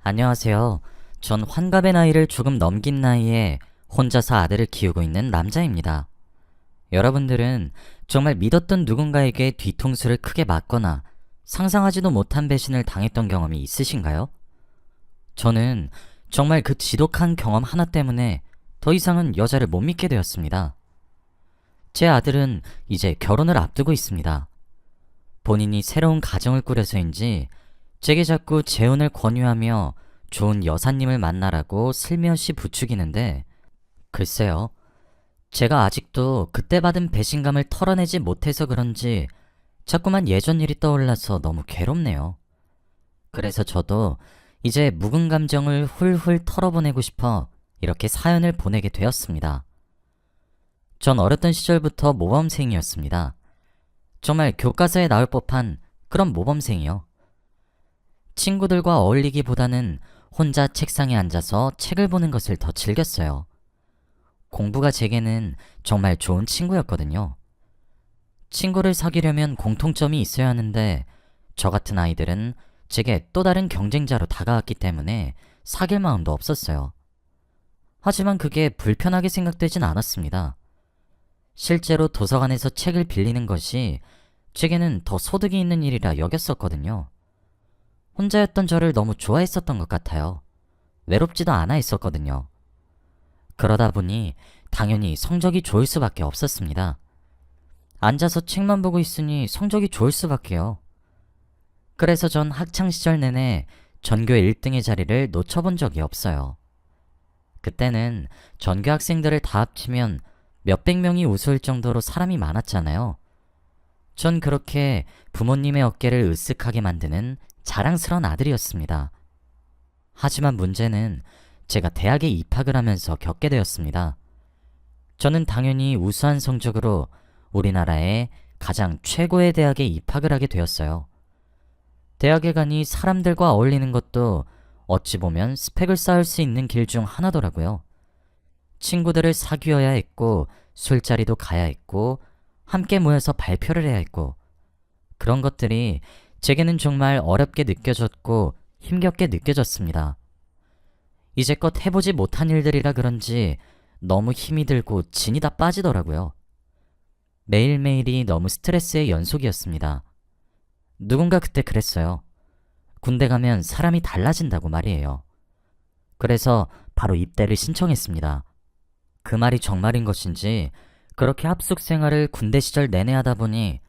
안녕하세요. 전 환갑의 나이를 조금 넘긴 나이에 혼자서 아들을 키우고 있는 남자입니다. 여러분들은 정말 믿었던 누군가에게 뒤통수를 크게 맞거나 상상하지도 못한 배신을 당했던 경험이 있으신가요? 저는 정말 그 지독한 경험 하나 때문에 더 이상은 여자를 못 믿게 되었습니다. 제 아들은 이제 결혼을 앞두고 있습니다. 본인이 새로운 가정을 꾸려서인지 제게 자꾸 재혼을 권유하며 좋은 여사님을 만나라고 슬며시 부추기는데, 글쎄요. 제가 아직도 그때 받은 배신감을 털어내지 못해서 그런지 자꾸만 예전 일이 떠올라서 너무 괴롭네요. 그래서 저도 이제 묵은 감정을 훌훌 털어보내고 싶어 이렇게 사연을 보내게 되었습니다. 전 어렸던 시절부터 모범생이었습니다. 정말 교과서에 나올 법한 그런 모범생이요. 친구들과 어울리기보다는 혼자 책상에 앉아서 책을 보는 것을 더 즐겼어요. 공부가 제게는 정말 좋은 친구였거든요. 친구를 사귀려면 공통점이 있어야 하는데 저 같은 아이들은 제게 또 다른 경쟁자로 다가왔기 때문에 사귈 마음도 없었어요. 하지만 그게 불편하게 생각되진 않았습니다. 실제로 도서관에서 책을 빌리는 것이 제게는 더 소득이 있는 일이라 여겼었거든요. 혼자였던 저를 너무 좋아했었던 것 같아요. 외롭지도 않아 있었거든요. 그러다 보니 당연히 성적이 좋을 수밖에 없었습니다. 앉아서 책만 보고 있으니 성적이 좋을 수밖에요. 그래서 전 학창시절 내내 전교 1등의 자리를 놓쳐본 적이 없어요. 그때는 전교 학생들을 다 합치면 몇백 명이 웃을 정도로 사람이 많았잖아요. 전 그렇게 부모님의 어깨를 으쓱하게 만드는 자랑스러운 아들이었습니다. 하지만 문제는 제가 대학에 입학을 하면서 겪게 되었습니다. 저는 당연히 우수한 성적으로 우리나라의 가장 최고의 대학에 입학을 하게 되었어요. 대학에 가니 사람들과 어울리는 것도 어찌 보면 스펙을 쌓을 수 있는 길 중 하나더라고요. 친구들을 사귀어야 했고, 술자리도 가야 했고, 함께 모여서 발표를 해야 했고, 그런 것들이 제게는 정말 어렵게 느껴졌고 힘겹게 느껴졌습니다. 이제껏 해보지 못한 일들이라 그런지 너무 힘이 들고 진이 다 빠지더라고요. 매일매일이 너무 스트레스의 연속이었습니다. 누군가 그때 그랬어요. 군대 가면 사람이 달라진다고 말이에요. 그래서 바로 입대를 신청했습니다. 그 말이 정말인 것인지 그렇게 합숙 생활을 군대 시절 내내 하다 보니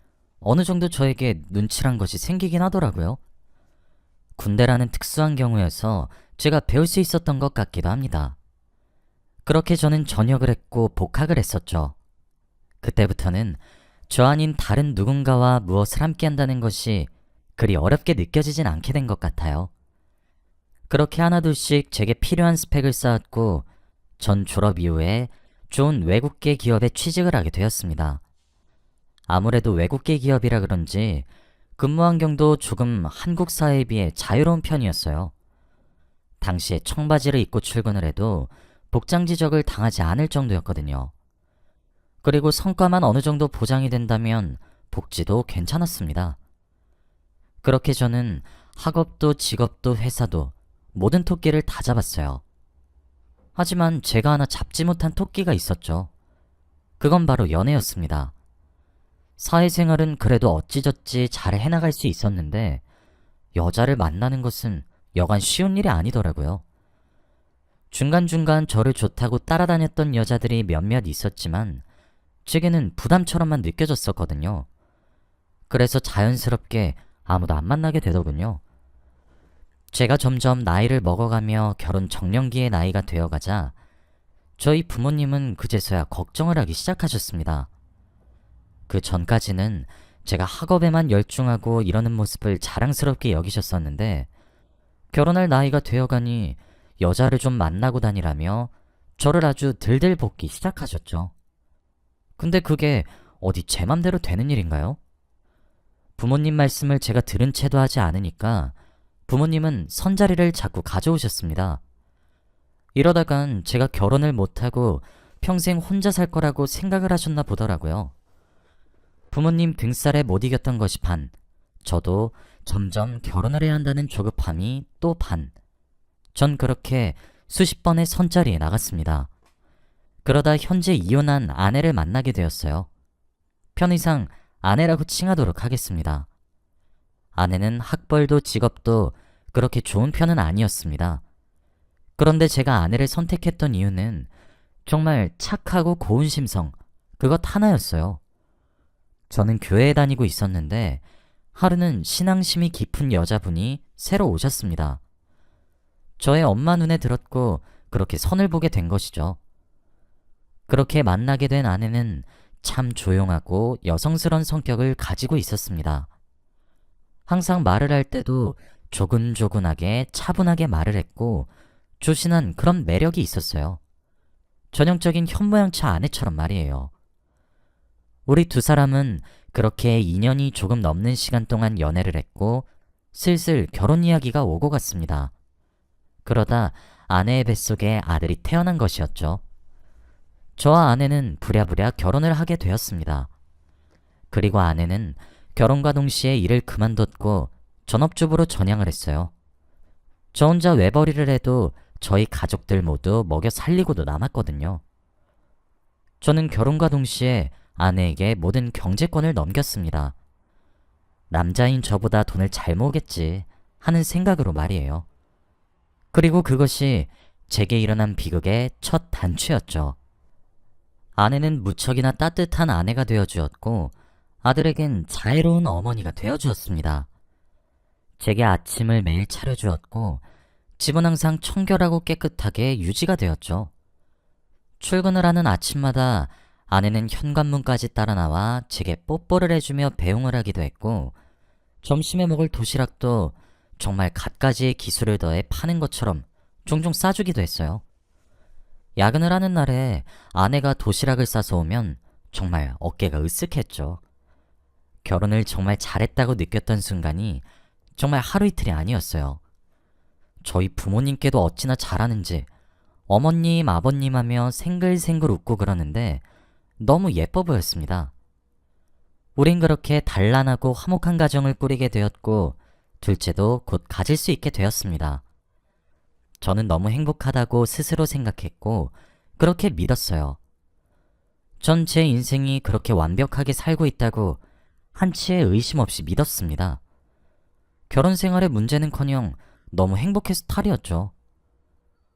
어느 정도 저에게 눈치란 것이 생기긴 하더라고요. 군대라는 특수한 경우여서 제가 배울 수 있었던 것 같기도 합니다. 그렇게 저는 전역을 했고 복학을 했었죠. 그때부터는 저 아닌 다른 누군가와 무엇을 함께 한다는 것이 그리 어렵게 느껴지진 않게 된 것 같아요. 그렇게 하나둘씩 제게 필요한 스펙을 쌓았고 전 졸업 이후에 좋은 외국계 기업에 취직을 하게 되었습니다. 아무래도 외국계 기업이라 그런지 근무 환경도 조금 한국 사회에 비해 자유로운 편이었어요. 당시에 청바지를 입고 출근을 해도 복장 지적을 당하지 않을 정도였거든요. 그리고 성과만 어느 정도 보장이 된다면 복지도 괜찮았습니다. 그렇게 저는 학업도 직업도 회사도 모든 토끼를 다 잡았어요. 하지만 제가 하나 잡지 못한 토끼가 있었죠. 그건 바로 연애였습니다. 사회생활은 그래도 어찌저찌 잘 해나갈 수 있었는데 여자를 만나는 것은 여간 쉬운 일이 아니더라고요. 중간중간 저를 좋다고 따라다녔던 여자들이 몇몇 있었지만 제게는 부담처럼만 느껴졌었거든요. 그래서 자연스럽게 아무도 안 만나게 되더군요. 제가 점점 나이를 먹어가며 결혼 정년기의 나이가 되어가자 저희 부모님은 그제서야 걱정을 하기 시작하셨습니다. 그 전까지는 제가 학업에만 열중하고 이러는 모습을 자랑스럽게 여기셨었는데 결혼할 나이가 되어가니 여자를 좀 만나고 다니라며 저를 아주 들들 볶기 시작하셨죠. 근데 그게 어디 제 맘대로 되는 일인가요? 부모님 말씀을 제가 들은 채도 하지 않으니까 부모님은 선자리를 자꾸 가져오셨습니다. 이러다간 제가 결혼을 못하고 평생 혼자 살 거라고 생각을 하셨나 보더라고요. 부모님 등살에 못 이겼던 것이 반, 저도 점점 결혼을 해야 한다는 조급함이 또 반. 전 그렇게 수십 번의 선자리에 나갔습니다. 그러다 현재 이혼한 아내를 만나게 되었어요. 편의상 아내라고 칭하도록 하겠습니다. 아내는 학벌도 직업도 그렇게 좋은 편은 아니었습니다. 그런데 제가 아내를 선택했던 이유는 정말 착하고 고운 심성, 그것 하나였어요. 저는 교회에 다니고 있었는데 하루는 신앙심이 깊은 여자분이 새로 오셨습니다. 저의 엄마 눈에 들었고 그렇게 선을 보게 된 것이죠. 그렇게 만나게 된 아내는 참 조용하고 여성스러운 성격을 가지고 있었습니다. 항상 말을 할 때도 조근조근하게 차분하게 말을 했고 조신한 그런 매력이 있었어요. 전형적인 현모양처 아내처럼 말이에요. 우리 두 사람은 그렇게 2년이 조금 넘는 시간 동안 연애를 했고 슬슬 결혼 이야기가 오고 갔습니다. 그러다 아내의 뱃속에 아들이 태어난 것이었죠. 저와 아내는 부랴부랴 결혼을 하게 되었습니다. 그리고 아내는 결혼과 동시에 일을 그만뒀고 전업주부로 전향을 했어요. 저 혼자 외벌이를 해도 저희 가족들 모두 먹여 살리고도 남았거든요. 저는 결혼과 동시에 아내에게 모든 경제권을 넘겼습니다. 남자인 저보다 돈을 잘 모으겠지 하는 생각으로 말이에요. 그리고 그것이 제게 일어난 비극의 첫 단추였죠. 아내는 무척이나 따뜻한 아내가 되어주었고 아들에겐 자애로운 어머니가 되어주었습니다. 제게 아침을 매일 차려주었고 집은 항상 청결하고 깨끗하게 유지가 되었죠. 출근을 하는 아침마다 아내는 현관문까지 따라 나와 제게 뽀뽀를 해주며 배웅을 하기도 했고 점심에 먹을 도시락도 정말 갖가지의 기술을 더해 파는 것처럼 종종 싸주기도 했어요. 야근을 하는 날에 아내가 도시락을 싸서 오면 정말 어깨가 으쓱했죠. 결혼을 정말 잘했다고 느꼈던 순간이 정말 하루 이틀이 아니었어요. 저희 부모님께도 어찌나 잘하는지 어머님, 아버님 하며 생글생글 웃고 그러는데 너무 예뻐 보였습니다. 우린 그렇게 단란하고 화목한 가정을 꾸리게 되었고 둘째도 곧 가질 수 있게 되었습니다. 저는 너무 행복하다고 스스로 생각했고 그렇게 믿었어요. 전 제 인생이 그렇게 완벽하게 살고 있다고 한치의 의심 없이 믿었습니다. 결혼 생활의 문제는커녕 너무 행복해서 탈이었죠.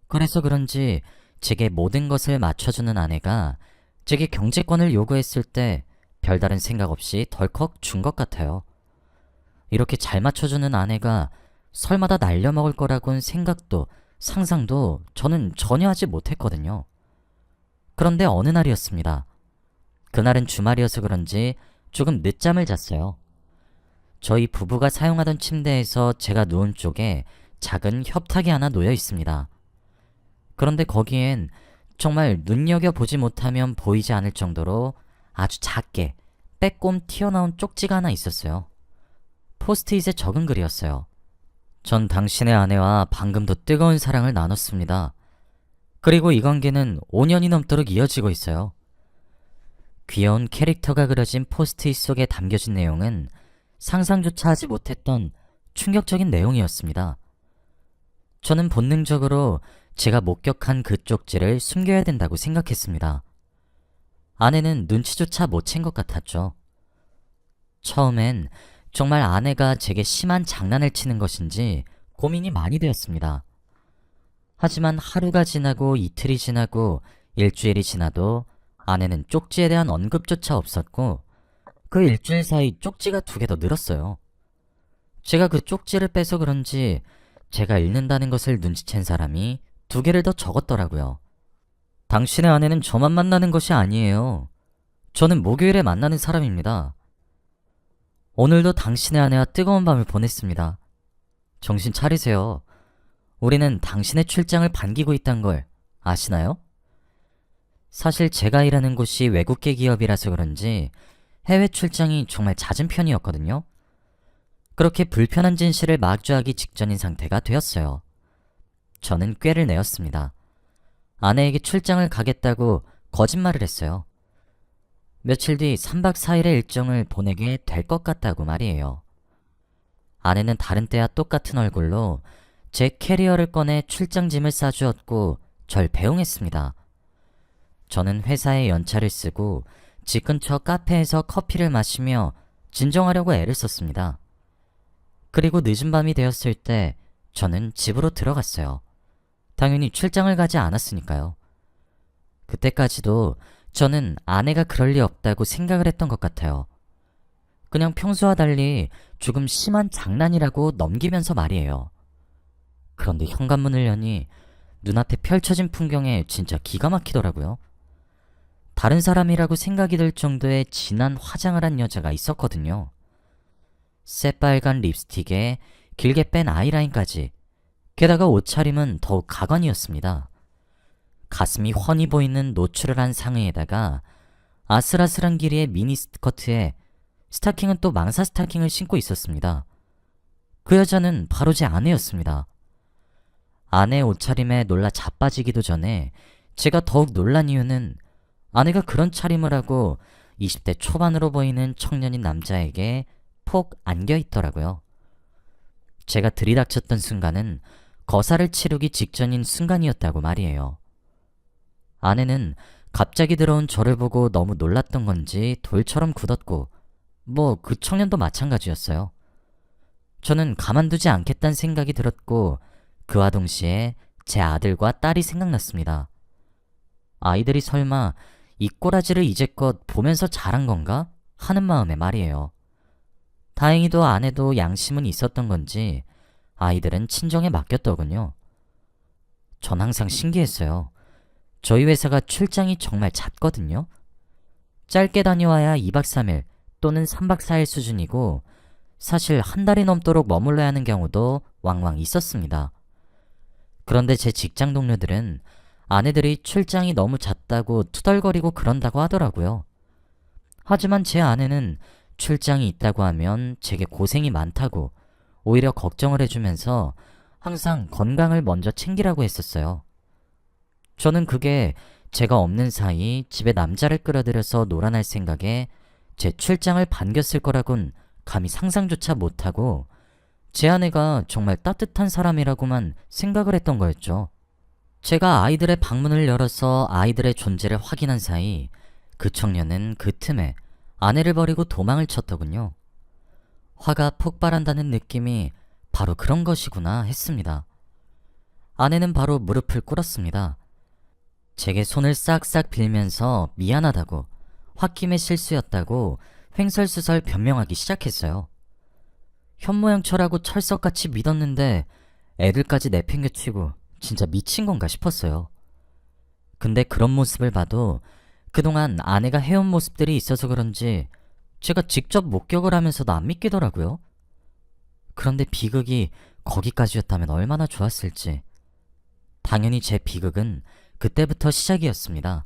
그래서 그런지 제게 모든 것을 맞춰주는 아내가 제게 경제권을 요구했을 때 별다른 생각 없이 덜컥 준 것 같아요. 이렇게 잘 맞춰주는 아내가 설마 다 날려먹을 거라고는 생각도 상상도 저는 전혀 하지 못했거든요. 그런데 어느 날이었습니다. 그날은 주말이어서 그런지 조금 늦잠을 잤어요. 저희 부부가 사용하던 침대에서 제가 누운 쪽에 작은 협탁이 하나 놓여 있습니다. 그런데 거기엔 정말 눈여겨보지 못하면 보이지 않을 정도로 아주 작게 빼꼼 튀어나온 쪽지가 하나 있었어요. 포스트잇에 적은 글이었어요. 전 당신의 아내와 방금도 뜨거운 사랑을 나눴습니다. 그리고 이 관계는 5년이 넘도록 이어지고 있어요. 귀여운 캐릭터가 그려진 포스트잇 속에 담겨진 내용은 상상조차 하지 못했던 충격적인 내용이었습니다. 저는 본능적으로 제가 목격한 그 쪽지를 숨겨야 된다고 생각했습니다. 아내는 눈치조차 못 챈 것 같았죠. 처음엔 정말 아내가 제게 심한 장난을 치는 것인지 고민이 많이 되었습니다. 하지만 하루가 지나고 이틀이 지나고 일주일이 지나도 아내는 쪽지에 대한 언급조차 없었고 그 일주일 사이 쪽지가 2개 더 늘었어요. 제가 그 쪽지를 빼서 그런지 제가 읽는다는 것을 눈치챈 사람이 2개를 더 적었더라고요. 당신의 아내는 저만 만나는 것이 아니에요. 저는 목요일에 만나는 사람입니다. 오늘도 당신의 아내와 뜨거운 밤을 보냈습니다. 정신 차리세요. 우리는 당신의 출장을 반기고 있단 걸 아시나요? 사실 제가 일하는 곳이 외국계 기업이라서 그런지 해외 출장이 정말 잦은 편이었거든요. 그렇게 불편한 진실을 마주하기 직전인 상태가 되었어요. 저는 꾀를 내었습니다. 아내에게 출장을 가겠다고 거짓말을 했어요. 며칠 뒤 3박 4일의 일정을 보내게 될 것 같다고 말이에요. 아내는 다른 때와 똑같은 얼굴로 제 캐리어를 꺼내 출장짐을 싸주었고 절 배웅했습니다. 저는 회사에 연차를 쓰고 집 근처 카페에서 커피를 마시며 진정하려고 애를 썼습니다. 그리고 늦은 밤이 되었을 때 저는 집으로 들어갔어요. 당연히 출장을 가지 않았으니까요. 그때까지도 저는 아내가 그럴 리 없다고 생각을 했던 것 같아요. 그냥 평소와 달리 조금 심한 장난이라고 넘기면서 말이에요. 그런데 현관문을 여니 눈앞에 펼쳐진 풍경에 진짜 기가 막히더라고요. 다른 사람이라고 생각이 들 정도의 진한 화장을 한 여자가 있었거든요. 새빨간 립스틱에 길게 뺀 아이라인까지, 게다가 옷차림은 더욱 가관이었습니다. 가슴이 훤히 보이는 노출을 한 상의에다가 아슬아슬한 길이의 미니 스커트에 스타킹은 또 망사 스타킹을 신고 있었습니다. 그 여자는 바로 제 아내였습니다. 아내의 옷차림에 놀라 자빠지기도 전에 제가 더욱 놀란 이유는 아내가 그런 차림을 하고 20대 초반으로 보이는 청년인 남자에게 폭 안겨 있더라고요. 제가 들이닥쳤던 순간은 거사를 치르기 직전인 순간이었다고 말이에요. 아내는 갑자기 들어온 저를 보고 너무 놀랐던 건지 돌처럼 굳었고, 뭐 그 청년도 마찬가지였어요. 저는 가만두지 않겠다는 생각이 들었고 그와 동시에 제 아들과 딸이 생각났습니다. 아이들이 설마 이 꼬라지를 이제껏 보면서 자란 건가 하는 마음에 말이에요. 다행히도 아내도 양심은 있었던 건지 아이들은 친정에 맡겼더군요. 전 항상 신기했어요. 저희 회사가 출장이 정말 잦거든요. 짧게 다녀와야 2박 3일 또는 3박 4일 수준이고 사실 한 달이 넘도록 머물러야 하는 경우도 왕왕 있었습니다. 그런데 제 직장 동료들은 아내들이 출장이 너무 잦다고 투덜거리고 그런다고 하더라고요. 하지만 제 아내는 출장이 있다고 하면 제게 고생이 많다고 오히려 걱정을 해주면서 항상 건강을 먼저 챙기라고 했었어요. 저는 그게 제가 없는 사이 집에 남자를 끌어들여서 놀아날 생각에 제 출장을 반겼을 거라곤 감히 상상조차 못하고 제 아내가 정말 따뜻한 사람이라고만 생각을 했던 거였죠. 제가 아이들의 방문을 열어서 아이들의 존재를 확인한 사이 그 청년은 그 틈에 아내를 버리고 도망을 쳤더군요. 화가 폭발한다는 느낌이 바로 그런 것이구나 했습니다. 아내는 바로 무릎을 꿇었습니다. 제게 손을 싹싹 빌면서 미안하다고, 홧김의 실수였다고 횡설수설 변명하기 시작했어요. 현모양처라고 철석같이 믿었는데 애들까지 내팽개치고 진짜 미친 건가 싶었어요. 근데 그런 모습을 봐도 그동안 아내가 해온 모습들이 있어서 그런지 제가 직접 목격을 하면서도 안 믿기더라고요. 그런데 비극이 거기까지였다면 얼마나 좋았을지. 당연히 제 비극은 그때부터 시작이었습니다.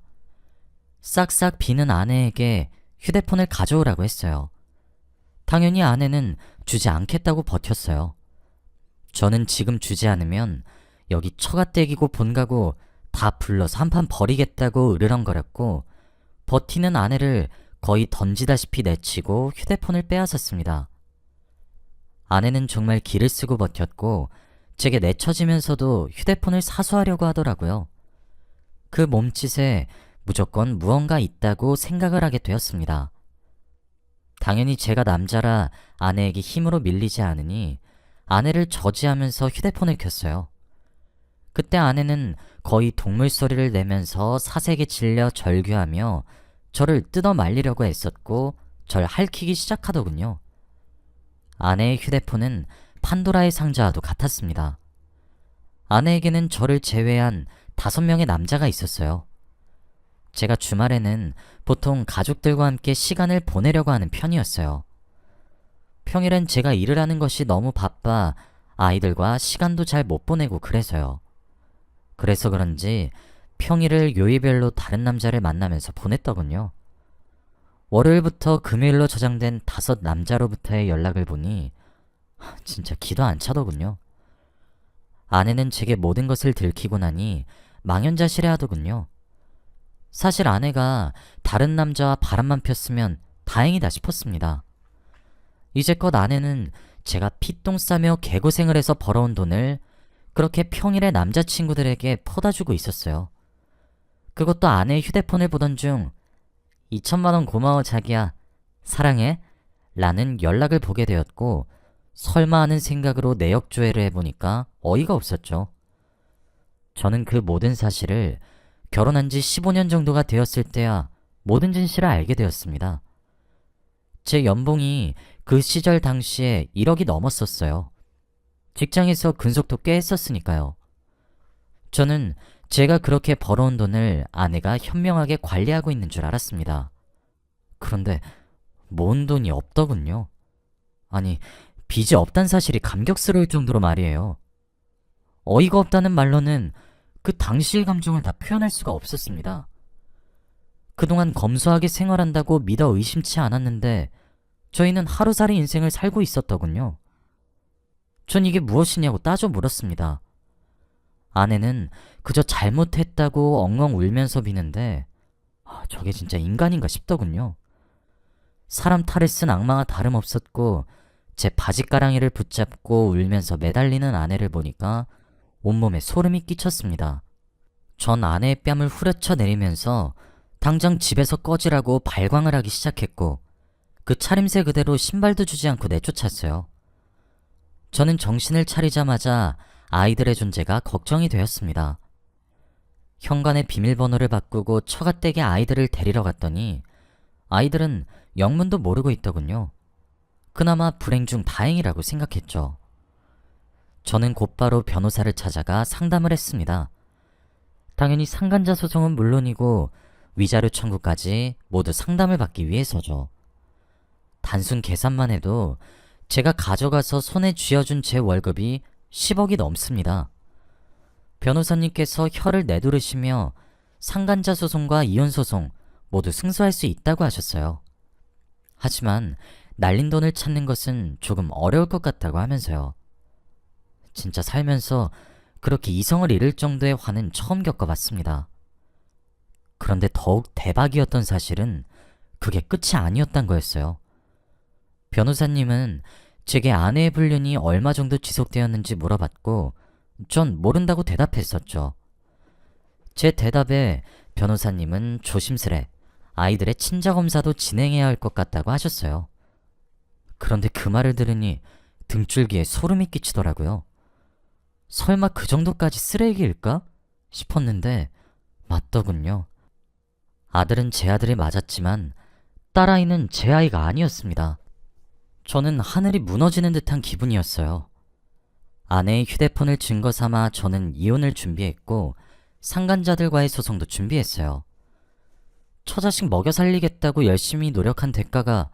싹싹 비는 아내에게 휴대폰을 가져오라고 했어요. 당연히 아내는 주지 않겠다고 버텼어요. 저는 지금 주지 않으면 여기 처가댁이고 본가고 다 불러서 한판 버리겠다고 으르렁거렸고 버티는 아내를 거의 던지다시피 내치고 휴대폰을 빼앗았습니다. 아내는 정말 기를 쓰고 버텼고 제게 내쳐지면서도 휴대폰을 사수하려고 하더라고요. 그 몸짓에 무조건 무언가 있다고 생각을 하게 되었습니다. 당연히 제가 남자라 아내에게 힘으로 밀리지 않으니 아내를 저지하면서 휴대폰을 켰어요. 그때 아내는 거의 동물 소리를 내면서 사색에 질려 절규하며 저를 뜯어 말리려고 애썼고 절 핥히기 시작하더군요. 아내의 휴대폰은 판도라의 상자와도 같았습니다. 아내에게는 저를 제외한 5명의 남자가 있었어요. 제가 주말에는 보통 가족들과 함께 시간을 보내려고 하는 편이었어요. 평일엔 제가 일을 하는 것이 너무 바빠 아이들과 시간도 잘 못 보내고 그래서요. 그래서 그런지 평일을 요일별로 다른 남자를 만나면서 보냈더군요. 월요일부터 금요일로 저장된 5 남자로부터의 연락을 보니 진짜 기도 안 차더군요. 아내는 제게 모든 것을 들키고 나니 망연자실해하더군요. 사실 아내가 다른 남자와 바람만 폈으면 다행이다 싶었습니다. 이제껏 아내는 제가 피똥 싸며 개고생을 해서 벌어온 돈을 그렇게 평일에 남자친구들에게 퍼다주고 있었어요. 그것도 아내의 휴대폰을 보던 중 2천만 원 고마워 자기야. 사랑해. 라는 연락을 보게 되었고 설마 하는 생각으로 내역 조회를 해보니까 어이가 없었죠. 저는 그 모든 사실을 결혼한 지 15년 정도가 되었을 때야 모든 진실을 알게 되었습니다. 제 연봉이 그 시절 당시에 1억이 넘었었어요. 직장에서 근속도 꽤 했었으니까요. 저는 제가 그렇게 벌어온 돈을 아내가 현명하게 관리하고 있는 줄 알았습니다. 그런데 모은 돈이 없더군요. 아니, 빚이 없단 사실이 감격스러울 정도로 말이에요. 어이가 없다는 말로는 그 당시의 감정을 다 표현할 수가 없었습니다. 그동안 검소하게 생활한다고 믿어 의심치 않았는데 저희는 하루살이 인생을 살고 있었더군요. 전 이게 무엇이냐고 따져 물었습니다. 아내는 그저 잘못했다고 엉엉 울면서 비는데 저게 진짜 인간인가 싶더군요. 사람 탈을 쓴 악마가 다름없었고 제 바지가랑이를 붙잡고 울면서 매달리는 아내를 보니까 온몸에 소름이 끼쳤습니다. 전 아내의 뺨을 후려쳐 내리면서 당장 집에서 꺼지라고 발광을 하기 시작했고 그 차림새 그대로 신발도 주지 않고 내쫓았어요. 저는 정신을 차리자마자 아이들의 존재가 걱정이 되었습니다. 현관의 비밀번호를 바꾸고 처갓댁에 아이들을 데리러 갔더니 아이들은 영문도 모르고 있더군요. 그나마 불행 중 다행이라고 생각했죠. 저는 곧바로 변호사를 찾아가 상담을 했습니다. 당연히 상간자 소송은 물론이고 위자료 청구까지 모두 상담을 받기 위해서죠. 단순 계산만 해도 제가 가져가서 손에 쥐어준 제 월급이 10억이 넘습니다. 변호사님께서 혀를 내두르시며 상간자 소송과 이혼 소송 모두 승소할 수 있다고 하셨어요. 하지만 날린 돈을 찾는 것은 조금 어려울 것 같다고 하면서요. 진짜 살면서 그렇게 이성을 잃을 정도의 화는 처음 겪어봤습니다. 그런데 더욱 대박이었던 사실은 그게 끝이 아니었단 거였어요. 변호사님은 제게 아내의 불륜이 얼마 정도 지속되었는지 물어봤고 전 모른다고 대답했었죠. 제 대답에 변호사님은 조심스레 아이들의 친자검사도 진행해야 할 것 같다고 하셨어요. 그런데 그 말을 들으니 등줄기에 소름이 끼치더라고요. 설마 그 정도까지 쓰레기일까? 싶었는데 맞더군요. 아들은 제 아들이 맞았지만 딸아이는 제 아이가 아니었습니다. 저는 하늘이 무너지는 듯한 기분이었어요. 아내의 휴대폰을 증거 삼아 저는 이혼을 준비했고 상간자들과의 소송도 준비했어요. 처자식 먹여 살리겠다고 열심히 노력한 대가가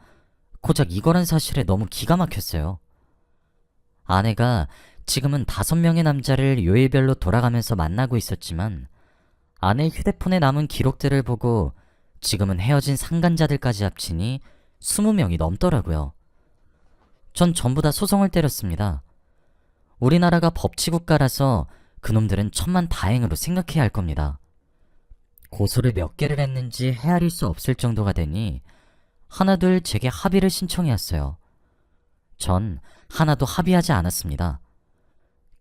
고작 이거란 사실에 너무 기가 막혔어요. 아내가 지금은 5명의 남자를 요일별로 돌아가면서 만나고 있었지만 아내의 휴대폰에 남은 기록들을 보고 지금은 헤어진 상간자들까지 합치니 20명이 넘더라고요. 전 전부 다 소송을 때렸습니다. 우리나라가 법치국가라서 그놈들은 천만다행으로 생각해야 할 겁니다. 고소를 몇 개를 했는지 헤아릴 수 없을 정도가 되니 하나둘 제게 합의를 신청해왔어요. 전 하나도 합의하지 않았습니다.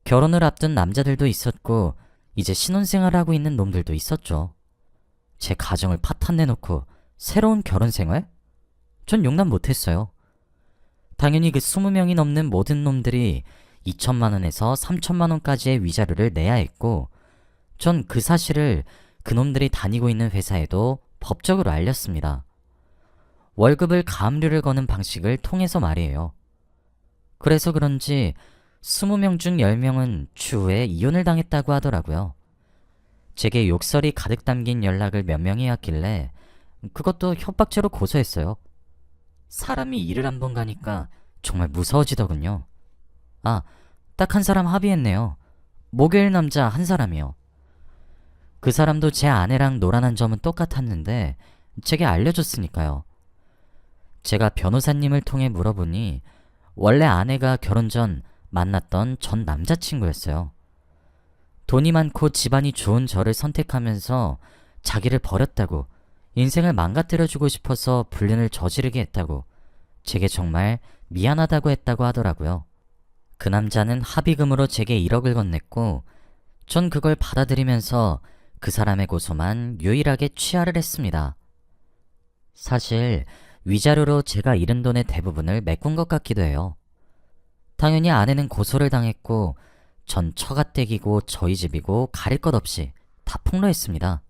결혼을 앞둔 남자들도 있었고 이제 신혼생활을 하고 있는 놈들도 있었죠. 제 가정을 파탄내놓고 새로운 결혼 생활? 전 용납 못했어요. 당연히 그 20명이 넘는 모든 놈들이 2천만 원에서 3천만 원까지의 위자료를 내야 했고 전 그 사실을 그놈들이 다니고 있는 회사에도 법적으로 알렸습니다. 월급을 가압류를 거는 방식을 통해서 말이에요. 그래서 그런지 20명 중 10명은 추후에 이혼을 당했다고 하더라고요. 제게 욕설이 가득 담긴 연락을 몇 명이 왔길래 그것도 협박죄로 고소했어요. 사람이 일을 한 번 가니까 정말 무서워지더군요. 딱 한 사람 합의했네요. 목요일 남자 한 사람이요. 그 사람도 제 아내랑 노란한 점은 똑같았는데 제게 알려줬으니까요. 제가 변호사님을 통해 물어보니 원래 아내가 결혼 전 만났던 전 남자친구였어요. 돈이 많고 집안이 좋은 저를 선택하면서 자기를 버렸다고 인생을 망가뜨려주고 싶어서 불륜을 저지르게 했다고 제게 정말 미안하다고 했다고 하더라고요. 그 남자는 합의금으로 제게 1억을 건넸고 전 그걸 받아들이면서 그 사람의 고소만 유일하게 취하를 했습니다. 사실 위자료로 제가 잃은 돈의 대부분을 메꾼 것 같기도 해요. 당연히 아내는 고소를 당했고 전 처가댁이고 저희 집이고 가릴 것 없이 다 폭로했습니다.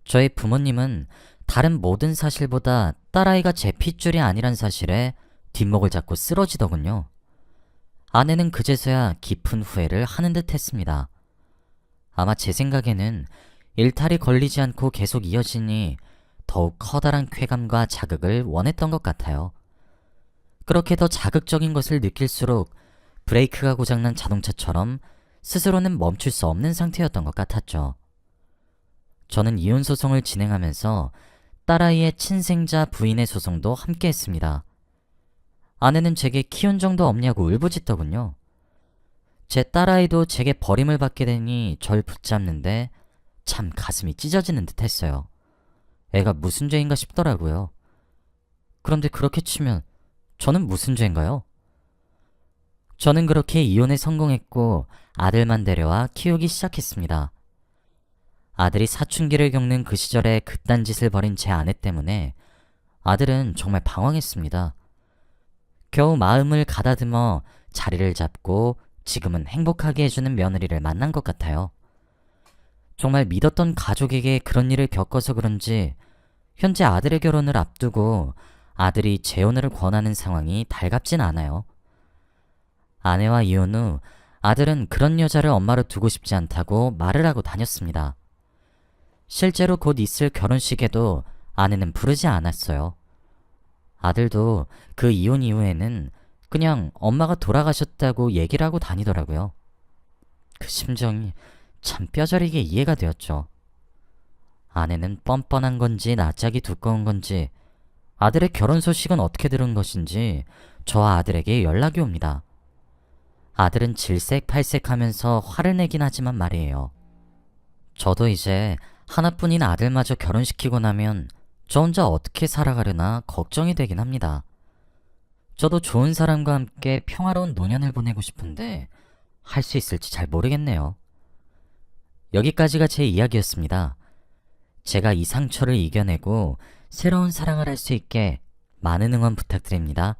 저희 부모님은 다른 모든 사실보다 딸아이가 제 핏줄이 아니란 사실에 뒷목을 잡고 쓰러지더군요. 아내는 그제서야 깊은 후회를 하는 듯 했습니다. 아마 제 생각에는 일탈이 걸리지 않고 계속 이어지니 더욱 커다란 쾌감과 자극을 원했던 것 같아요. 그렇게 더 자극적인 것을 느낄수록 브레이크가 고장난 자동차처럼 스스로는 멈출 수 없는 상태였던 것 같았죠. 저는 이혼 소송을 진행하면서 딸아이의 친생자 부인의 소송도 함께 했습니다. 아내는 제게 키운 정도 없냐고 울부짖더군요. 제 딸아이도 제게 버림을 받게 되니 절 붙잡는데 참 가슴이 찢어지는 듯 했어요. 애가 무슨 죄인가 싶더라고요. 그런데 그렇게 치면 저는 무슨 죄인가요? 저는 그렇게 이혼에 성공했고 아들만 데려와 키우기 시작했습니다. 아들이 사춘기를 겪는 그 시절에 그딴 짓을 벌인 제 아내 때문에 아들은 정말 방황했습니다. 겨우 마음을 가다듬어 자리를 잡고 지금은 행복하게 해주는 며느리를 만난 것 같아요. 정말 믿었던 가족에게 그런 일을 겪어서 그런지 현재 아들의 결혼을 앞두고 아들이 재혼을 권하는 상황이 달갑진 않아요. 아내와 이혼 후 아들은 그런 여자를 엄마로 두고 싶지 않다고 말을 하고 다녔습니다. 실제로 곧 있을 결혼식에도 아내는 부르지 않았어요. 아들도 그 이혼 이후에는 그냥 엄마가 돌아가셨다고 얘기를 하고 다니더라고요. 그 심정이 참 뼈저리게 이해가 되었죠. 아내는 뻔뻔한 건지 낯짝이 두꺼운 건지 아들의 결혼 소식은 어떻게 들은 것인지 저와 아들에게 연락이 옵니다. 아들은 질색팔색하면서 화를 내긴 하지만 말이에요. 저도 이제 하나뿐인 아들마저 결혼시키고 나면 저 혼자 어떻게 살아가려나 걱정이 되긴 합니다. 저도 좋은 사람과 함께 평화로운 노년을 보내고 싶은데 할 수 있을지 잘 모르겠네요. 여기까지가 제 이야기였습니다. 제가 이 상처를 이겨내고 새로운 사랑을 할 수 있게 많은 응원 부탁드립니다.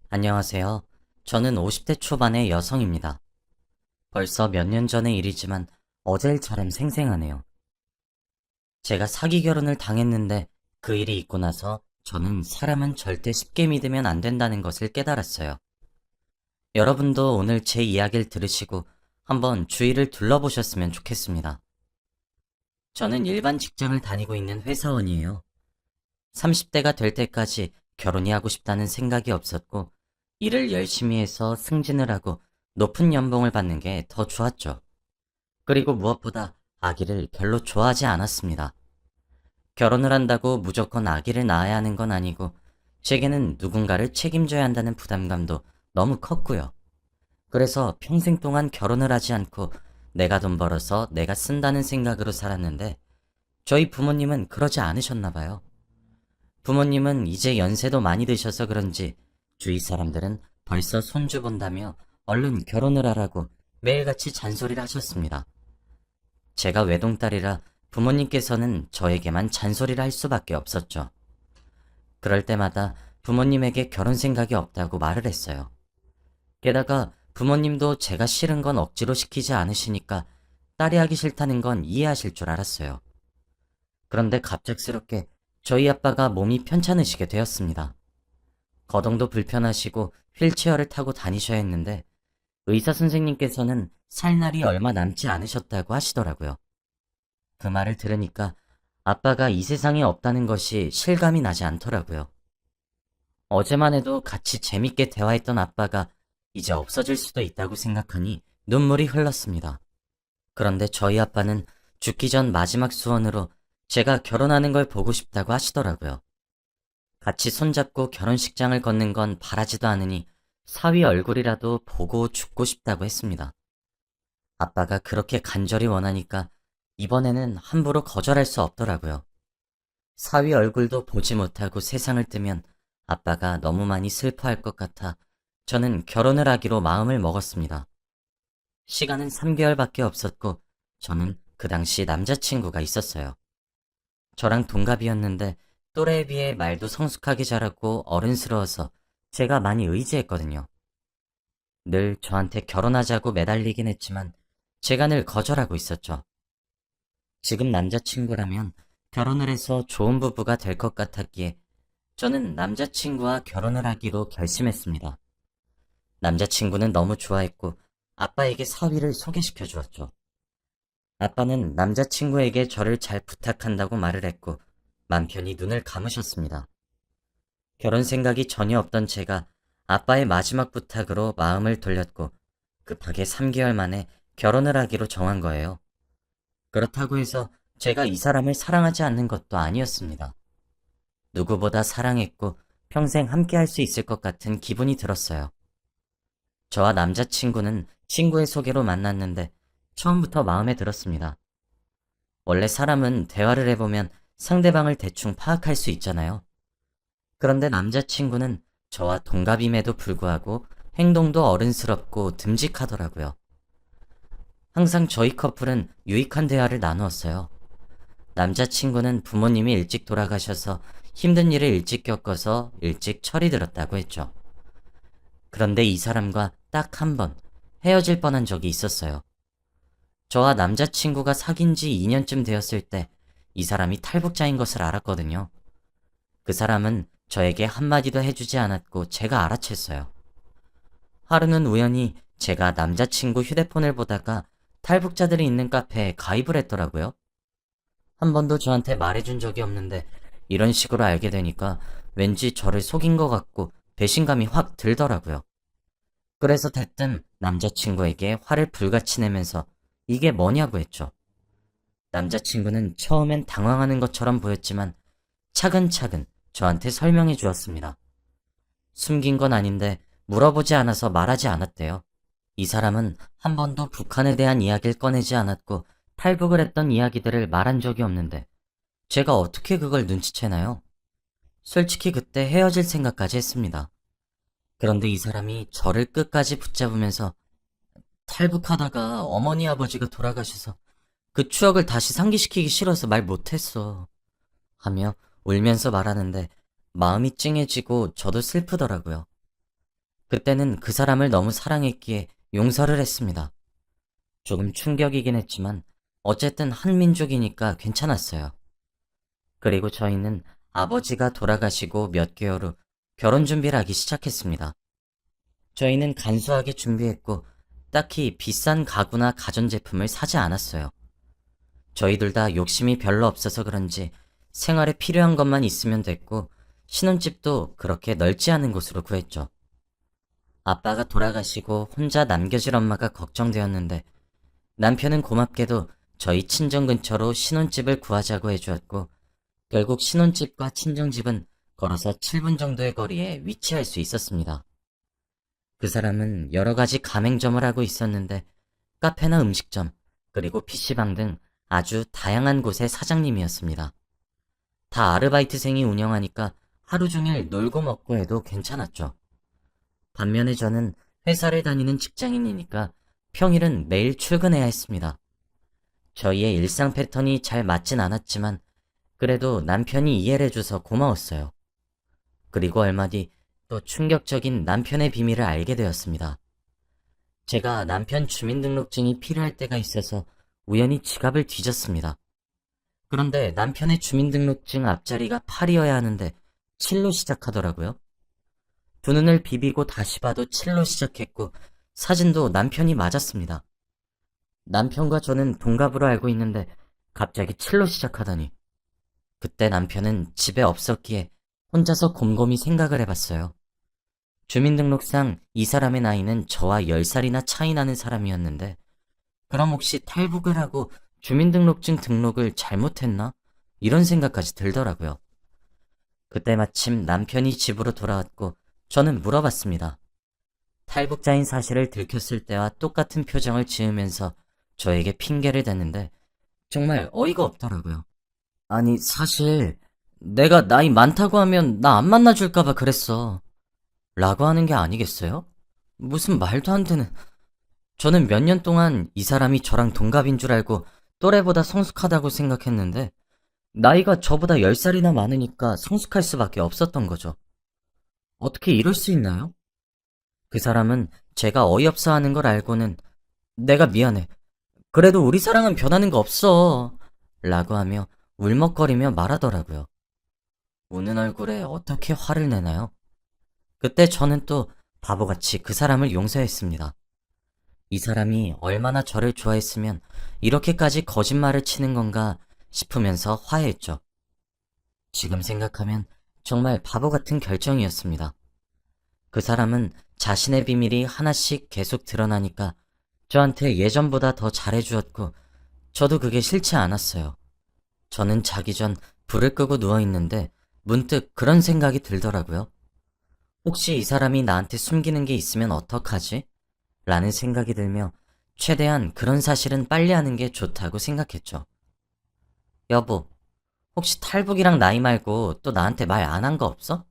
안녕하세요. 저는 50대 초반의 여성입니다. 벌써 몇 년 전의 일이지만 어제 일처럼 생생하네요. 제가 사기 결혼을 당했는데 그 일이 있고 나서 저는 사람은 절대 쉽게 믿으면 안 된다는 것을 깨달았어요. 여러분도 오늘 제 이야기를 들으시고 한번 주위를 둘러보셨으면 좋겠습니다. 저는 일반 직장을 다니고 있는 회사원이에요. 30대가 될 때까지 결혼이 하고 싶다는 생각이 없었고 일을 열심히 해서 승진을 하고 높은 연봉을 받는 게 더 좋았죠. 그리고 무엇보다 아기를 별로 좋아하지 않았습니다. 결혼을 한다고 무조건 아기를 낳아야 하는 건 아니고 제게는 누군가를 책임져야 한다는 부담감도 너무 컸고요. 그래서 평생 동안 결혼을 하지 않고 내가 돈 벌어서 내가 쓴다는 생각으로 살았는데 저희 부모님은 그러지 않으셨나 봐요. 부모님은 이제 연세도 많이 드셔서 그런지 주위 사람들은 벌써 손주 본다며 얼른 결혼을 하라고 매일같이 잔소리를 하셨습니다. 제가 외동딸이라 부모님께서는 저에게만 잔소리를 할 수밖에 없었죠. 그럴 때마다 부모님에게 결혼 생각이 없다고 말을 했어요. 게다가 부모님도 제가 싫은 건 억지로 시키지 않으시니까 딸이 하기 싫다는 건 이해하실 줄 알았어요. 그런데 갑작스럽게 저희 아빠가 몸이 편찮으시게 되었습니다. 거동도 불편하시고 휠체어를 타고 다니셔야 했는데 의사 선생님께서는 살 날이 얼마 남지 않으셨다고 하시더라고요. 그 말을 들으니까 아빠가 이 세상에 없다는 것이 실감이 나지 않더라고요. 어제만 해도 같이 재밌게 대화했던 아빠가 이제 없어질 수도 있다고 생각하니 눈물이 흘렀습니다. 그런데 저희 아빠는 죽기 전 마지막 소원으로 제가 결혼하는 걸 보고 싶다고 하시더라고요. 같이 손잡고 결혼식장을 걷는 건 바라지도 않으니 사위 얼굴이라도 보고 죽고 싶다고 했습니다. 아빠가 그렇게 간절히 원하니까 이번에는 함부로 거절할 수 없더라고요. 사위 얼굴도 보지 못하고 세상을 뜨면 아빠가 너무 많이 슬퍼할 것 같아 저는 결혼을 하기로 마음을 먹었습니다. 시간은 3개월밖에 없었고 저는 그 당시 남자친구가 있었어요. 저랑 동갑이었는데 또래에 비해 말도 성숙하게 자랐고 어른스러워서 제가 많이 의지했거든요. 늘 저한테 결혼하자고 매달리긴 했지만 제가 늘 거절하고 있었죠. 지금 남자친구라면 결혼을 해서 좋은 부부가 될 것 같았기에 저는 남자친구와 결혼을 하기로 결심했습니다. 남자친구는 너무 좋아했고 아빠에게 사위를 소개시켜 주었죠. 아빠는 남자친구에게 저를 잘 부탁한다고 말을 했고 맘 편히 눈을 감으셨습니다. 결혼 생각이 전혀 없던 제가 아빠의 마지막 부탁으로 마음을 돌렸고 급하게 3개월 만에 결혼을 하기로 정한 거예요. 그렇다고 해서 제가 이 사람을 사랑하지 않는 것도 아니었습니다. 누구보다 사랑했고 평생 함께 할 수 있을 것 같은 기분이 들었어요. 저와 남자친구는 친구의 소개로 만났는데 처음부터 마음에 들었습니다. 원래 사람은 대화를 해보면 상대방을 대충 파악할 수 있잖아요. 그런데 남자친구는 저와 동갑임에도 불구하고 행동도 어른스럽고 듬직하더라고요. 항상 저희 커플은 유익한 대화를 나누었어요. 남자친구는 부모님이 일찍 돌아가셔서 힘든 일을 일찍 겪어서 일찍 철이 들었다고 했죠. 그런데 이 사람과 딱 한 번 헤어질 뻔한 적이 있었어요. 저와 남자친구가 사귄 지 2년쯤 되었을 때 이 사람이 탈북자인 것을 알았거든요. 그 사람은 저에게 한마디도 해주지 않았고 제가 알아챘어요. 하루는 우연히 제가 남자친구 휴대폰을 보다가 탈북자들이 있는 카페에 가입을 했더라고요. 한 번도 저한테 말해준 적이 없는데 이런 식으로 알게 되니까 왠지 저를 속인 것 같고 배신감이 확 들더라고요. 그래서 대뜸 남자친구에게 화를 불같이 내면서 이게 뭐냐고 했죠. 남자친구는 처음엔 당황하는 것처럼 보였지만 차근차근 저한테 설명해 주었습니다. 숨긴 건 아닌데 물어보지 않아서 말하지 않았대요. 이 사람은 한 번도 북한에 대한 이야기를 꺼내지 않았고 탈북을 했던 이야기들을 말한 적이 없는데 제가 어떻게 그걸 눈치채나요? 솔직히 그때 헤어질 생각까지 했습니다. 그런데 이 사람이 저를 끝까지 붙잡으면서 탈북하다가 어머니 아버지가 돌아가셔서 그 추억을 다시 상기시키기 싫어서 말 못했어 하며 울면서 말하는데 마음이 찡해지고 저도 슬프더라고요. 그때는 그 사람을 너무 사랑했기에 용서를 했습니다. 조금 충격이긴 했지만 어쨌든 한민족이니까 괜찮았어요. 그리고 저희는 아버지가 돌아가시고 몇 개월 후 결혼 준비를 하기 시작했습니다. 저희는 간소하게 준비했고 딱히 비싼 가구나 가전제품을 사지 않았어요. 저희들 다 욕심이 별로 없어서 그런지 생활에 필요한 것만 있으면 됐고 신혼집도 그렇게 넓지 않은 곳으로 구했죠. 아빠가 돌아가시고 혼자 남겨질 엄마가 걱정되었는데 남편은 고맙게도 저희 친정 근처로 신혼집을 구하자고 해주었고 결국 신혼집과 친정집은 걸어서 7분 정도의 거리에 위치할 수 있었습니다. 그 사람은 여러 가지 가맹점을 하고 있었는데 카페나 음식점, 그리고 PC방 등 아주 다양한 곳의 사장님이었습니다. 다 아르바이트생이 운영하니까 하루 종일 놀고 먹고 해도 괜찮았죠. 반면에 저는 회사를 다니는 직장인이니까 평일은 매일 출근해야 했습니다. 저희의 일상 패턴이 잘 맞진 않았지만 그래도 남편이 이해를 해줘서 고마웠어요. 그리고 얼마 뒤 또 충격적인 남편의 비밀을 알게 되었습니다. 제가 남편 주민등록증이 필요할 때가 있어서 우연히 지갑을 뒤졌습니다. 그런데 남편의 주민등록증 앞자리가 8이어야 하는데 7로 시작하더라고요. 두 눈을 비비고 다시 봐도 7로 시작했고 사진도 남편이 맞았습니다. 남편과 저는 동갑으로 알고 있는데 갑자기 7로 시작하다니. 그때 남편은 집에 없었기에 혼자서 곰곰이 생각을 해봤어요. 주민등록상 이 사람의 나이는 저와 10살이나 차이 나는 사람이었는데 그럼 혹시 탈북을 하고 주민등록증 등록을 잘못했나? 이런 생각까지 들더라고요. 그때 마침 남편이 집으로 돌아왔고 저는 물어봤습니다. 탈북자인 사실을 들켰을 때와 똑같은 표정을 지으면서 저에게 핑계를 댔는데 정말 어이가 없더라고요. 아니, 사실 내가 나이 많다고 하면 나 안 만나줄까봐 그랬어. 라고 하는 게 아니겠어요? 무슨 말도 안 되는. 저는 몇 년 동안 이 사람이 저랑 동갑인 줄 알고 또래보다 성숙하다고 생각했는데 나이가 저보다 10살이나 많으니까 성숙할 수밖에 없었던 거죠. 어떻게 이럴 수 있나요? 그 사람은 제가 어이없어 하는 걸 알고는 내가 미안해. 그래도 우리 사랑은 변하는 거 없어. 라고 하며 울먹거리며 말하더라고요. 우는 얼굴에 어떻게 화를 내나요? 그때 저는 또 바보같이 그 사람을 용서했습니다. 이 사람이 얼마나 저를 좋아했으면 이렇게까지 거짓말을 치는 건가 싶으면서 화해했죠. 지금 생각하면 정말 바보 같은 결정이었습니다. 그 사람은 자신의 비밀이 하나씩 계속 드러나니까 저한테 예전보다 더 잘해주었고 저도 그게 싫지 않았어요. 저는 자기 전 불을 끄고 누워있는데 문득 그런 생각이 들더라고요. 혹시 이 사람이 나한테 숨기는 게 있으면 어떡하지? 라는 생각이 들며 최대한 그런 사실은 빨리 하는 게 좋다고 생각했죠. 여보, 혹시 탈북이랑 나이 말고 또 나한테 말 안 한 거 없어?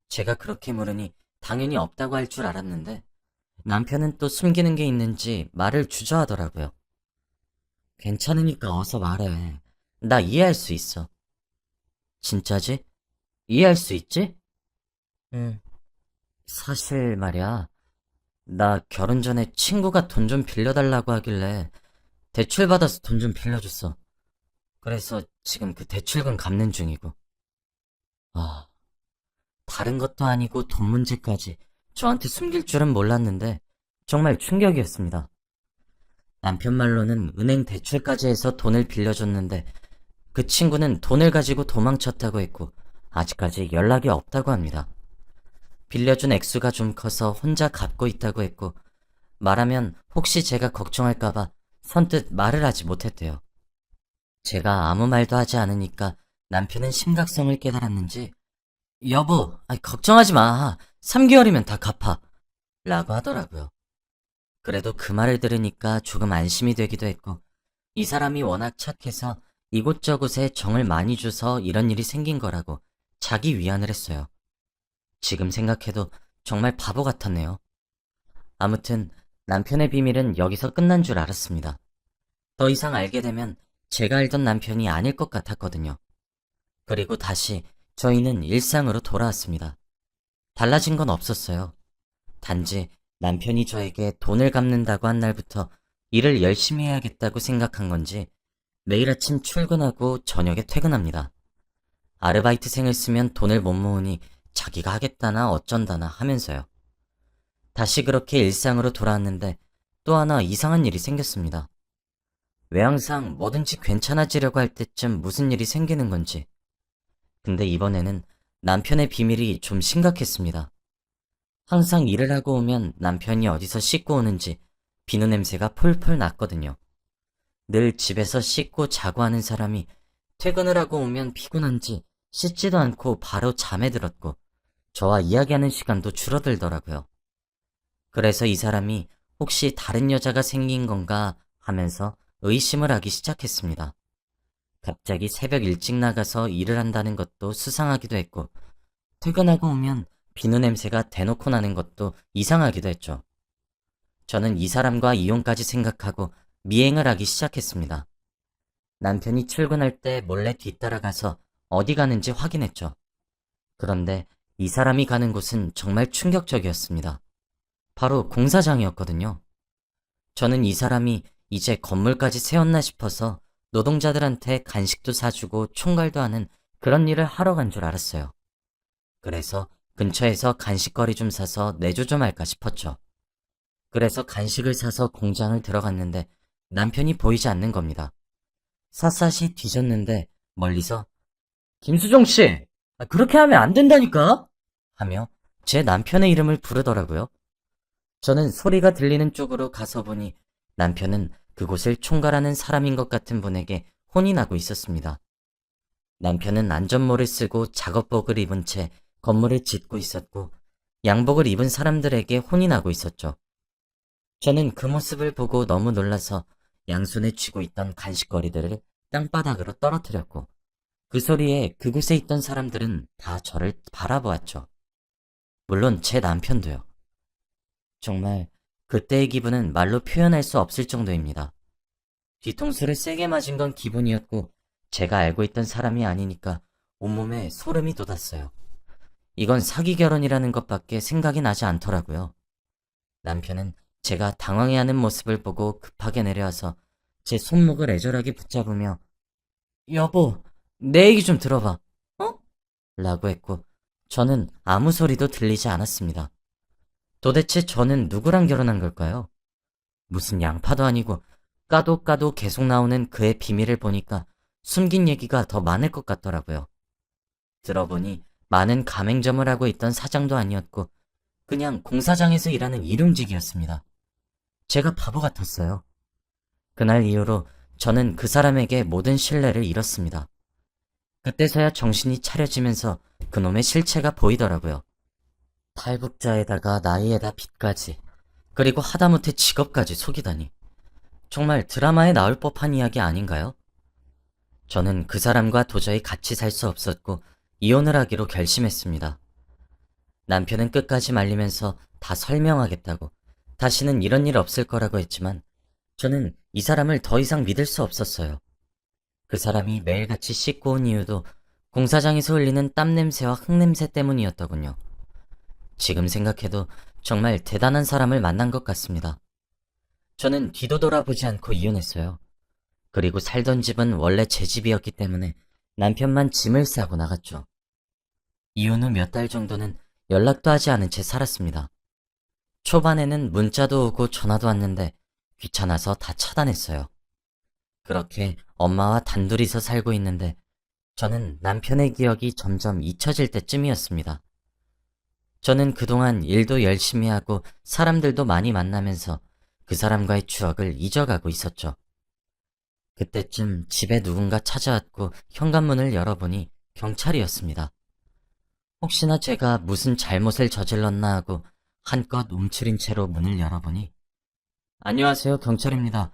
제가 그렇게 물으니 당연히 없다고 할 줄 알았는데 남편은 또 숨기는 게 있는지 말을 주저하더라고요. 괜찮으니까 어서 말해. 나 이해할 수 있어. 진짜지? 이해할 수 있지? 응. 사실 말이야. 나 결혼 전에 친구가 돈 좀 빌려달라고 하길래 대출 받아서 돈 좀 빌려줬어. 그래서 지금 그 대출금 갚는 중이고. 아, 다른 것도 아니고 돈 문제까지 저한테 숨길 줄은 몰랐는데 정말 충격이었습니다. 남편 말로는 은행 대출까지 해서 돈을 빌려줬는데 그 친구는 돈을 가지고 도망쳤다고 했고 아직까지 연락이 없다고 합니다. 빌려준 액수가 좀 커서 혼자 갚고 있다고 했고 말하면 혹시 제가 걱정할까봐 선뜻 말을 하지 못했대요. 제가 아무 말도 하지 않으니까 남편은 심각성을 깨달았는지 여보, 걱정하지 마. 3개월이면 다 갚아. 라고 하더라고요. 그래도 그 말을 들으니까 조금 안심이 되기도 했고 이 사람이 워낙 착해서 이곳저곳에 정을 많이 줘서 이런 일이 생긴 거라고 자기 위안을 했어요. 지금 생각해도 정말 바보 같았네요. 아무튼 남편의 비밀은 여기서 끝난 줄 알았습니다. 더 이상 알게 되면 제가 알던 남편이 아닐 것 같았거든요. 그리고 다시 저희는 일상으로 돌아왔습니다. 달라진 건 없었어요. 단지 남편이 저에게 돈을 갚는다고 한 날부터 일을 열심히 해야겠다고 생각한 건지 매일 아침 출근하고 저녁에 퇴근합니다. 아르바이트생을 쓰면 돈을 못 모으니 자기가 하겠다나 어쩐다나 하면서요. 다시 그렇게 일상으로 돌아왔는데 또 하나 이상한 일이 생겼습니다. 왜 항상 뭐든지 괜찮아지려고 할 때쯤 무슨 일이 생기는 건지. 근데 이번에는 남편의 비밀이 좀 심각했습니다. 항상 일을 하고 오면 남편이 어디서 씻고 오는지 비누 냄새가 폴폴 났거든요. 늘 집에서 씻고 자고 하는 사람이 퇴근을 하고 오면 피곤한지 씻지도 않고 바로 잠에 들었고 저와 이야기하는 시간도 줄어들더라고요. 그래서 이 사람이 혹시 다른 여자가 생긴 건가 하면서 의심을 하기 시작했습니다. 갑자기 새벽 일찍 나가서 일을 한다는 것도 수상하기도 했고 퇴근하고 오면 비누 냄새가 대놓고 나는 것도 이상하기도 했죠. 저는 이 사람과 이혼까지 생각하고 미행을 하기 시작했습니다. 남편이 출근할 때 몰래 뒤따라가서 어디 가는지 확인했죠. 그런데 이 사람이 가는 곳은 정말 충격적이었습니다. 바로 공사장이었거든요. 저는 이 사람이 이제 건물까지 세웠나 싶어서 노동자들한테 간식도 사주고 총괄도 하는 그런 일을 하러 간 줄 알았어요. 그래서 근처에서 간식거리 좀 사서 내조 좀 할까 싶었죠. 그래서 간식을 사서 공장을 들어갔는데 남편이 보이지 않는 겁니다. 샅샅이 뒤졌는데 멀리서 김수종 씨, 그렇게 하면 안 된다니까? 하며 제 남편의 이름을 부르더라고요. 저는 소리가 들리는 쪽으로 가서 보니 남편은 그곳을 총괄하는 사람인 것 같은 분에게 혼이 나고 있었습니다. 남편은 안전모를 쓰고 작업복을 입은 채 건물을 짓고 있었고 양복을 입은 사람들에게 혼이 나고 있었죠. 저는 그 모습을 보고 너무 놀라서 양손에 쥐고 있던 간식거리들을 땅바닥으로 떨어뜨렸고 그 소리에 그곳에 있던 사람들은 다 저를 바라보았죠. 물론 제 남편도요. 정말 그때의 기분은 말로 표현할 수 없을 정도입니다. 뒤통수를 세게 맞은 건 기본이었고 제가 알고 있던 사람이 아니니까 온몸에 소름이 돋았어요. 이건 사기 결혼이라는 것밖에 생각이 나지 않더라고요. 남편은 제가 당황해하는 모습을 보고 급하게 내려와서 제 손목을 애절하게 붙잡으며 여보, 내 얘기 좀 들어봐. 어? 라고 했고 저는 아무 소리도 들리지 않았습니다. 도대체 저는 누구랑 결혼한 걸까요? 무슨 양파도 아니고 까도 까도 계속 나오는 그의 비밀을 보니까 숨긴 얘기가 더 많을 것 같더라고요. 들어보니 많은 가맹점을 하고 있던 사장도 아니었고 그냥 공사장에서 일하는 일용직이었습니다. 제가 바보 같았어요. 그날 이후로 저는 그 사람에게 모든 신뢰를 잃었습니다. 그때서야 정신이 차려지면서 그놈의 실체가 보이더라고요. 탈북자에다가 나이에다 빚까지, 그리고 하다못해 직업까지 속이다니. 정말 드라마에 나올 법한 이야기 아닌가요? 저는 그 사람과 도저히 같이 살 수 없었고 이혼을 하기로 결심했습니다. 남편은 끝까지 말리면서 다 설명하겠다고, 다시는 이런 일 없을 거라고 했지만 저는 이 사람을 더 이상 믿을 수 없었어요. 그 사람이 매일같이 씻고 온 이유도 공사장에서 흘리는 땀 냄새와 흙 냄새 때문이었더군요. 지금 생각해도 정말 대단한 사람을 만난 것 같습니다. 저는 뒤도 돌아보지 않고 이혼했어요. 그리고 살던 집은 원래 제 집이었기 때문에 남편만 짐을 싸고 나갔죠. 이혼 후 몇 달 정도는 연락도 하지 않은 채 살았습니다. 초반에는 문자도 오고 전화도 왔는데 귀찮아서 다 차단했어요. 그렇게 엄마와 단둘이서 살고 있는데 저는 남편의 기억이 점점 잊혀질 때쯤이었습니다. 저는 그동안 일도 열심히 하고 사람들도 많이 만나면서 그 사람과의 추억을 잊어가고 있었죠. 그때쯤 집에 누군가 찾아왔고 현관문을 열어보니 경찰이었습니다. 혹시나 제가 무슨 잘못을 저질렀나 하고 한껏 움츠린 채로 문을 열어보니 안녕하세요, 경찰입니다.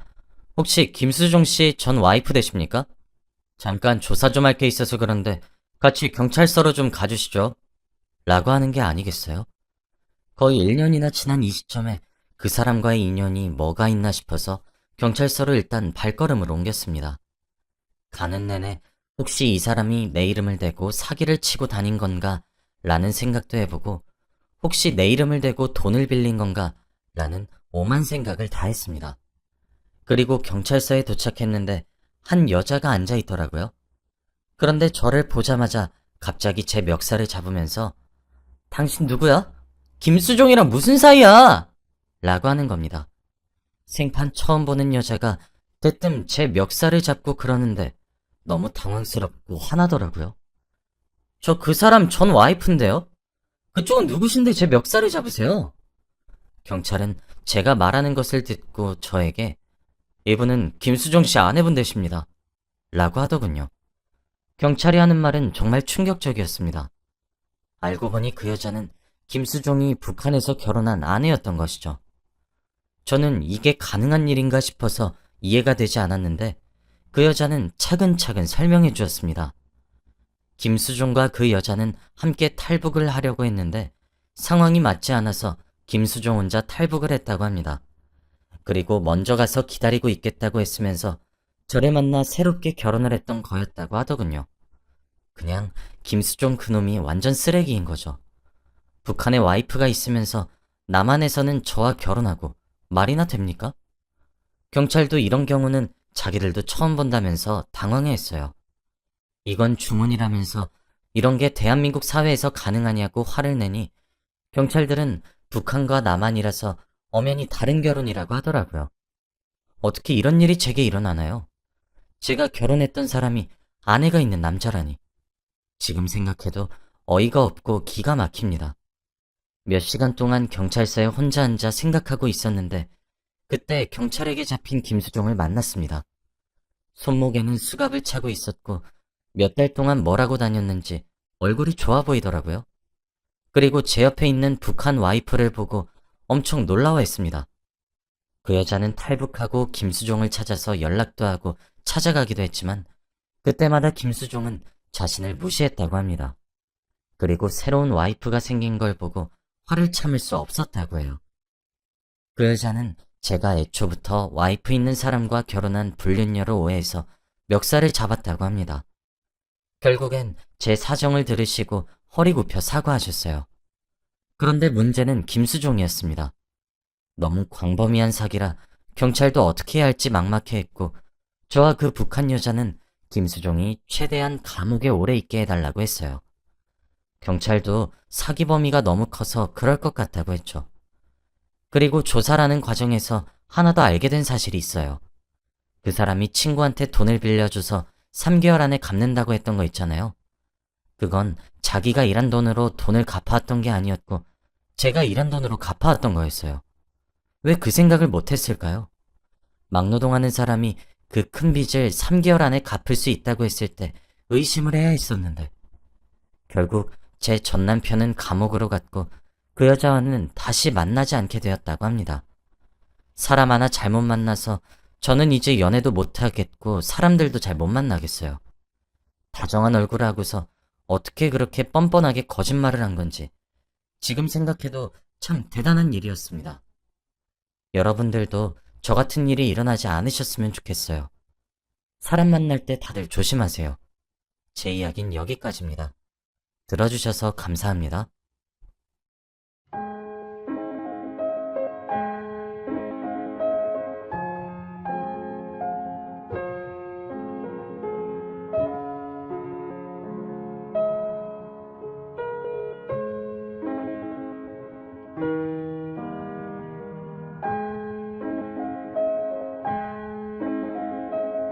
혹시 김수종 씨 전 와이프 되십니까? 잠깐 조사 좀 할 게 있어서 그런데 같이 경찰서로 좀 가주시죠. 라고 하는 게 아니겠어요? 거의 1년이나 지난 이 시점에 그 사람과의 인연이 뭐가 있나 싶어서 경찰서로 일단 발걸음을 옮겼습니다. 가는 내내 혹시 이 사람이 내 이름을 대고 사기를 치고 다닌 건가 라는 생각도 해보고 혹시 내 이름을 대고 돈을 빌린 건가 라는 오만 생각을 다 했습니다. 그리고 경찰서에 도착했는데 한 여자가 앉아 있더라고요. 그런데 저를 보자마자 갑자기 제 멱살을 잡으면서 당신 누구야? 김수종이랑 무슨 사이야? 라고 하는 겁니다. 생판 처음 보는 여자가 대뜸 제 멱살을 잡고 그러는데 너무 당황스럽고 화나더라고요. 저 그 사람 전 와이프인데요? 그쪽은 누구신데 제 멱살을 잡으세요? 경찰은 제가 말하는 것을 듣고 저에게 이분은 김수종 씨 아내분 되십니다. 라고 하더군요. 경찰이 하는 말은 정말 충격적이었습니다. 알고 보니 그 여자는 김수종이 북한에서 결혼한 아내였던 것이죠. 저는 이게 가능한 일인가 싶어서 이해가 되지 않았는데 그 여자는 차근차근 설명해 주었습니다. 김수종과 그 여자는 함께 탈북을 하려고 했는데 상황이 맞지 않아서 김수종 혼자 탈북을 했다고 합니다. 그리고 먼저 가서 기다리고 있겠다고 했으면서 저를 만나 새롭게 결혼을 했던 거였다고 하더군요. 그냥 김수종 그놈이 완전 쓰레기인 거죠. 북한에 와이프가 있으면서 남한에서는 저와 결혼하고 말이나 됩니까? 경찰도 이런 경우는 자기들도 처음 본다면서 당황해했어요. 이건 주문이라면서 이런 게 대한민국 사회에서 가능하냐고 화를 내니 경찰들은 북한과 남한이라서 엄연히 다른 결혼이라고 하더라고요. 어떻게 이런 일이 제게 일어나나요? 제가 결혼했던 사람이 아내가 있는 남자라니. 지금 생각해도 어이가 없고 기가 막힙니다. 몇 시간 동안 경찰서에 혼자 앉아 생각하고 있었는데 그때 경찰에게 잡힌 김수종을 만났습니다. 손목에는 수갑을 차고 있었고 몇 달 동안 뭘 하고 다녔는지 얼굴이 좋아 보이더라고요. 그리고 제 옆에 있는 북한 와이프를 보고 엄청 놀라워했습니다. 그 여자는 탈북하고 김수종을 찾아서 연락도 하고 찾아가기도 했지만 그때마다 김수종은 자신을 무시했다고 합니다. 그리고 새로운 와이프가 생긴 걸 보고 화를 참을 수 없었다고 해요. 그 여자는 제가 애초부터 와이프 있는 사람과 결혼한 불륜녀로 오해해서 멱살을 잡았다고 합니다. 결국엔 제 사정을 들으시고 허리 굽혀 사과하셨어요. 그런데 문제는 김수종이었습니다. 너무 광범위한 사기라 경찰도 어떻게 해야 할지 막막해했고 저와 그 북한 여자는 김수종이 최대한 감옥에 오래 있게 해달라고 했어요. 경찰도 사기 범위가 너무 커서 그럴 것 같다고 했죠. 그리고 조사라는 과정에서 하나 더 알게 된 사실이 있어요. 그 사람이 친구한테 돈을 빌려줘서 3개월 안에 갚는다고 했던 거 있잖아요. 그건 자기가 일한 돈으로 돈을 갚아왔던 게 아니었고 제가 일한 돈으로 갚아왔던 거였어요. 왜 그 생각을 못했을까요? 막노동하는 사람이 그 큰 빚을 3개월 안에 갚을 수 있다고 했을 때 의심을 해야 했었는데 결국 제 전 남편은 감옥으로 갔고 그 여자와는 다시 만나지 않게 되었다고 합니다. 사람 하나 잘못 만나서 저는 이제 연애도 못하겠고 사람들도 잘 못 만나겠어요. 다정한 얼굴 하고서 어떻게 그렇게 뻔뻔하게 거짓말을 한 건지 지금 생각해도 참 대단한 일이었습니다. 여러분들도 저 같은 일이 일어나지 않으셨으면 좋겠어요. 사람 만날 때 다들 조심하세요. 제 이야기는 여기까지입니다. 들어주셔서 감사합니다.